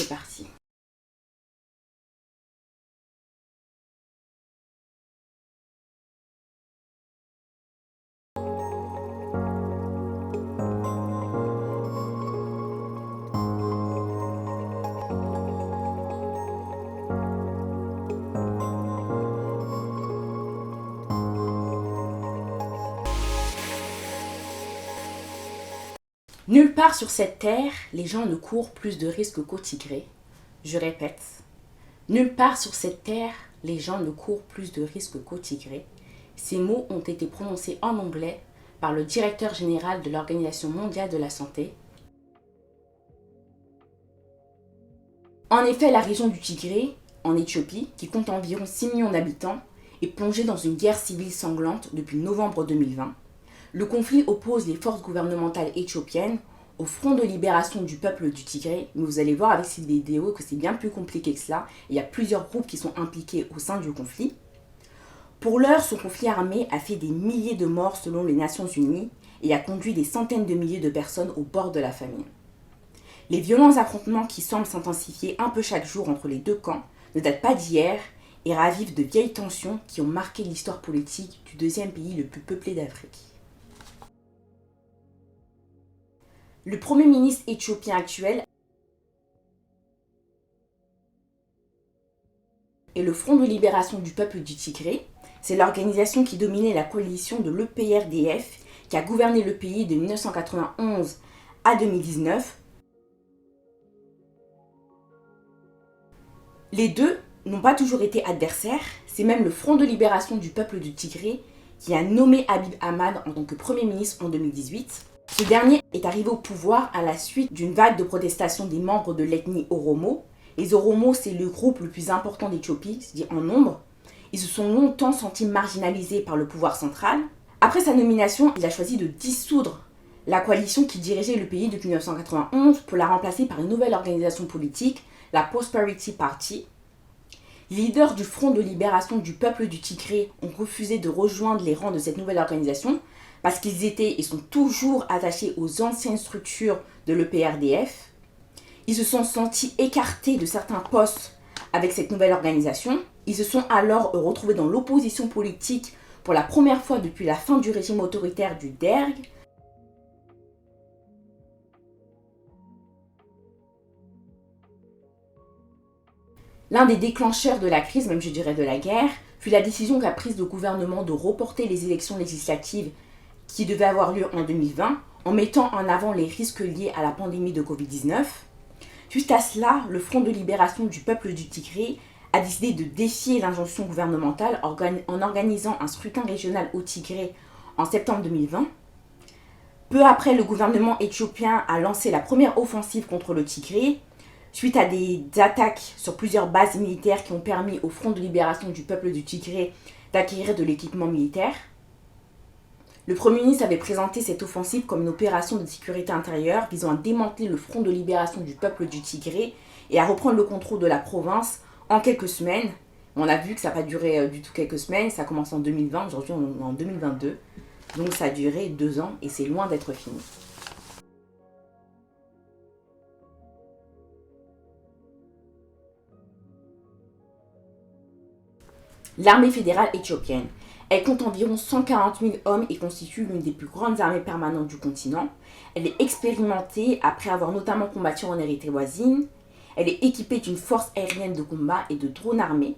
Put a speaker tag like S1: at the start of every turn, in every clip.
S1: c'est parti. Nulle part sur cette terre, les gens ne courent plus de risques qu'au Tigré. Je répète, nulle part sur cette terre, les gens ne courent plus de risques qu'au Tigré. Ces mots ont été prononcés en anglais par le directeur général de l'Organisation mondiale de la santé. En effet, la région du Tigré, en Éthiopie, qui compte environ 6 millions d'habitants, est plongée dans une guerre civile sanglante depuis novembre 2020. Le conflit oppose les forces gouvernementales éthiopiennes au Front de libération du peuple du Tigré, mais vous allez voir avec cette vidéo que c'est bien plus compliqué que cela. Il y a plusieurs groupes qui sont impliqués au sein du conflit. Pour l'heure, ce conflit armé a fait des milliers de morts selon les Nations Unies et a conduit des centaines de milliers de personnes au bord de la famine. Les violents affrontements qui semblent s'intensifier un peu chaque jour entre les deux camps ne datent pas d'hier et ravivent de vieilles tensions qui ont marqué l'histoire politique du deuxième pays le plus peuplé d'Afrique. Le Premier ministre éthiopien actuel est le Front de libération du peuple du Tigré. C'est l'organisation qui dominait la coalition de l'EPRDF qui a gouverné le pays de 1991 à 2019. Les deux n'ont pas toujours été adversaires. C'est même le Front de libération du peuple du Tigré qui a nommé Abiy Ahmed en tant que Premier ministre en 2018. Ce dernier est arrivé au pouvoir à la suite d'une vague de protestation des membres de l'ethnie Oromo. Les Oromo, c'est le groupe le plus important d'Éthiopie, c'est-à-dire en nombre. Ils se sont longtemps sentis marginalisés par le pouvoir central. Après sa nomination, il a choisi de dissoudre la coalition qui dirigeait le pays depuis 1991 pour la remplacer par une nouvelle organisation politique, la Prosperity Party. Les leaders du Front de libération du peuple du Tigré ont refusé de rejoindre les rangs de cette nouvelle organisation parce qu'ils étaient et sont toujours attachés aux anciennes structures de l'EPRDF. Ils se sont sentis écartés de certains postes avec cette nouvelle organisation. Ils se sont alors retrouvés dans l'opposition politique pour la première fois depuis la fin du régime autoritaire du Derg. L'un des déclencheurs de la crise, même je dirais de la guerre, fut la décision qu'a prise le gouvernement de reporter les élections législatives qui devaient avoir lieu en 2020 en mettant en avant les risques liés à la pandémie de Covid-19. Suite à cela, le Front de libération du peuple du Tigré a décidé de défier l'injonction gouvernementale en organisant un scrutin régional au Tigré en septembre 2020. Peu après, le gouvernement éthiopien a lancé la première offensive contre le Tigré, suite à des attaques sur plusieurs bases militaires qui ont permis au Front de libération du peuple du Tigré d'acquérir de l'équipement militaire. Le Premier ministre avait présenté cette offensive comme une opération de sécurité intérieure visant à démanteler le Front de libération du peuple du Tigré et à reprendre le contrôle de la province en quelques semaines. On a vu que ça n'a pas duré du tout quelques semaines, ça a commencé en 2020, aujourd'hui on est en 2022. Donc ça a duré 2 ans et c'est loin d'être fini. L'armée fédérale éthiopienne. Elle compte environ 140 000 hommes et constitue l'une des plus grandes armées permanentes du continent. Elle est expérimentée après avoir notamment combattu en Érythrée voisine. Elle est équipée d'une force aérienne de combat et de drones armés.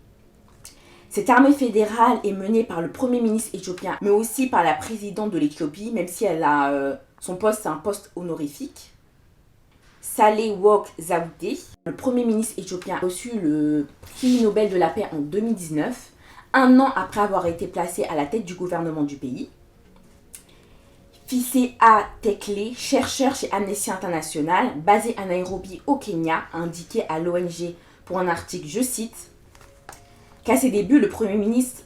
S1: Cette armée fédérale est menée par le Premier ministre éthiopien, mais aussi par la présidente de l'Éthiopie, même si son poste, c'est un poste honorifique. Sahle-Work Zewde, le Premier ministre éthiopien, a reçu le prix Nobel de la paix en 2019. Un an après avoir été placé à la tête du gouvernement du pays. Fissé-A Tekle, chercheur chez Amnesty International, basé à Nairobi au Kenya, a indiqué à l'ONG pour un article, je cite, qu'à ses débuts, le Premier ministre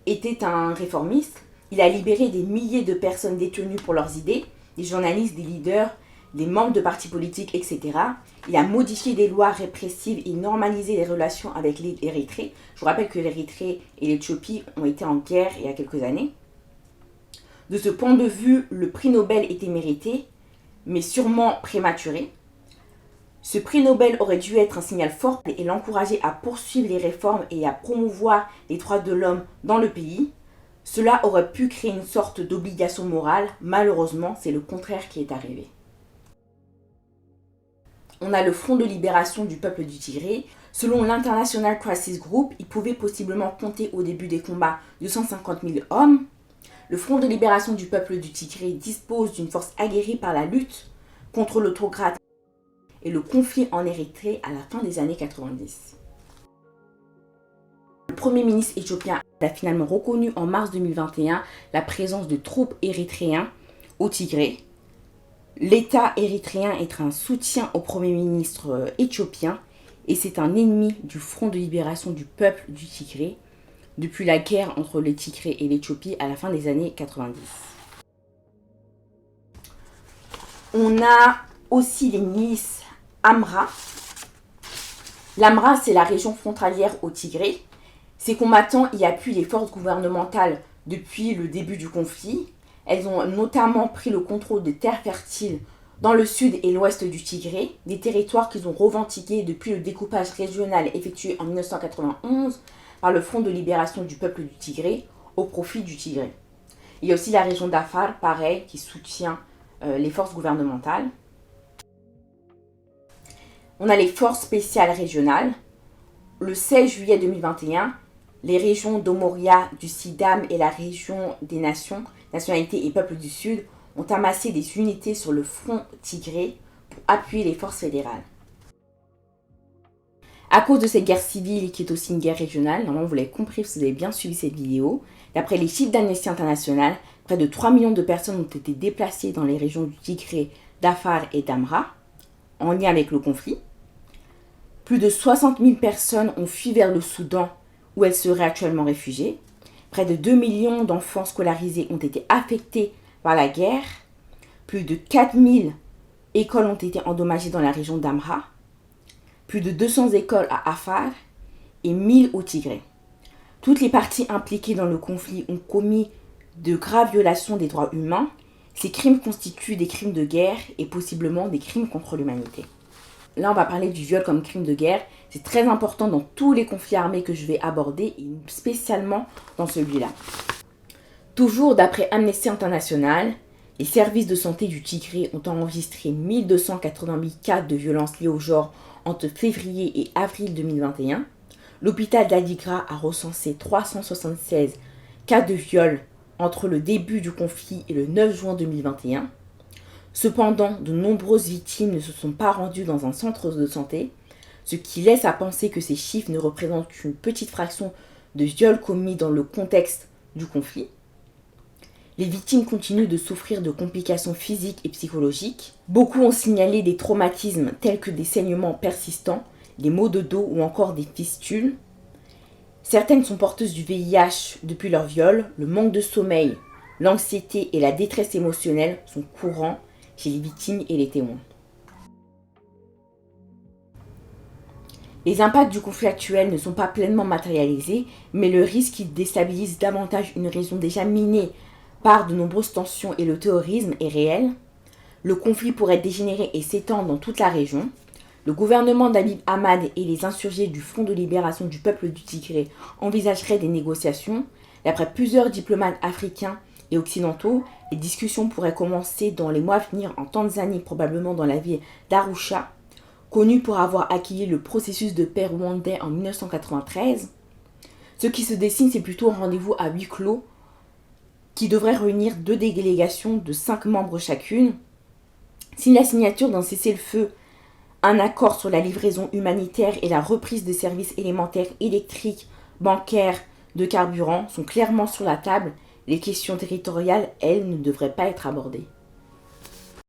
S1: était un réformiste. Il a libéré des milliers de personnes détenues pour leurs idées, des journalistes, des leaders, des membres de partis politiques, etc. Il a modifié des lois répressives et normalisé les relations avec l'Érythrée. Je vous rappelle que l'Érythrée et l'Éthiopie ont été en guerre il y a quelques années. De ce point de vue, le prix Nobel était mérité, mais sûrement prématuré. Ce prix Nobel aurait dû être un signal fort et l'encourager à poursuivre les réformes et à promouvoir les droits de l'homme dans le pays. Cela aurait pu créer une sorte d'obligation morale. Malheureusement, c'est le contraire qui est arrivé. On a le Front de libération du peuple du Tigré. Selon l'International Crisis Group, il pouvait possiblement compter au début des combats 250 000 hommes. Le Front de libération du peuple du Tigré dispose d'une force aguerrie par la lutte contre l'autocrate et le conflit en Érythrée à la fin des années 90. Le Premier ministre éthiopien a finalement reconnu en mars 2021 la présence de troupes érythréennes au Tigré. L'État érythréen est un soutien au Premier ministre éthiopien et c'est un ennemi du Front de libération du peuple du Tigré depuis la guerre entre le Tigré et l'Éthiopie à la fin des années 90. On a aussi les milices Amhara. L'Amhara, c'est la région frontalière au Tigré. Ces combattants y appuient les forces gouvernementales depuis le début du conflit. Elles ont notamment pris le contrôle des terres fertiles dans le sud et l'ouest du Tigré, des territoires qu'ils ont revendiqués depuis le découpage régional effectué en 1991 par le Front de libération du peuple du Tigré au profit du Tigré. Il y a aussi la région d'Afar, pareil, qui soutient les forces gouvernementales. On a les forces spéciales régionales. Le 16 juillet 2021, les régions d'Omoria, du Sidam et la région des nationalités et peuples du Sud ont amassé des unités sur le front Tigré pour appuyer les forces fédérales. À cause de cette guerre civile qui est aussi une guerre régionale, normalement vous l'avez compris si vous avez bien suivi cette vidéo, d'après les chiffres d'Amnesty International, près de 3 millions de personnes ont été déplacées dans les régions du Tigré, d'Afar et d'Amhara, en lien avec le conflit. Plus de 60 000 personnes ont fui vers le Soudan, où elles seraient actuellement réfugiées. Près de 2 millions d'enfants scolarisés ont été affectés par la guerre. Plus de 4 000 écoles ont été endommagées dans la région d'Amhara. Plus de 200 écoles à Afar et 1000 au Tigré. Toutes les parties impliquées dans le conflit ont commis de graves violations des droits humains. Ces crimes constituent des crimes de guerre et possiblement des crimes contre l'humanité. Là, on va parler du viol comme crime de guerre. C'est très important dans tous les conflits armés que je vais aborder, et spécialement dans celui-là. Toujours d'après Amnesty International, les services de santé du Tigré ont enregistré 1288 cas de violences liées au genre entre février et avril 2021. L'hôpital d'Adigra a recensé 376 cas de viol entre le début du conflit et le 9 juin 2021. Cependant, de nombreuses victimes ne se sont pas rendues dans un centre de santé, ce qui laisse à penser que ces chiffres ne représentent qu'une petite fraction de viols commis dans le contexte du conflit. Les victimes continuent de souffrir de complications physiques et psychologiques. Beaucoup ont signalé des traumatismes tels que des saignements persistants, des maux de dos ou encore des fistules. Certaines sont porteuses du VIH depuis leur viol. Le manque de sommeil, l'anxiété et la détresse émotionnelle sont courants chez les victimes et les témoins. Les impacts du conflit actuel ne sont pas pleinement matérialisés, mais le risque qui déstabilise davantage une région déjà minée par de nombreuses tensions et le terrorisme est réel. Le conflit pourrait dégénérer et s'étendre dans toute la région. Le gouvernement d'Abiy Ahmed et les insurgés du Front de libération du peuple du Tigré envisageraient des négociations. D'après plusieurs diplomates africains et occidentaux, les discussions pourraient commencer dans les mois à venir en Tanzanie, probablement dans la ville d'Arusha, connue pour avoir accueilli le processus de paix rwandais en 1993. Ce qui se dessine, c'est plutôt un rendez-vous à huis clos qui devrait réunir 2 délégations de 5 membres chacune. Si la signature d'un cessez-le-feu, un accord sur la livraison humanitaire et la reprise des services élémentaires électriques, bancaires, de carburant sont clairement sur la table, les questions territoriales, elles, ne devraient pas être abordées.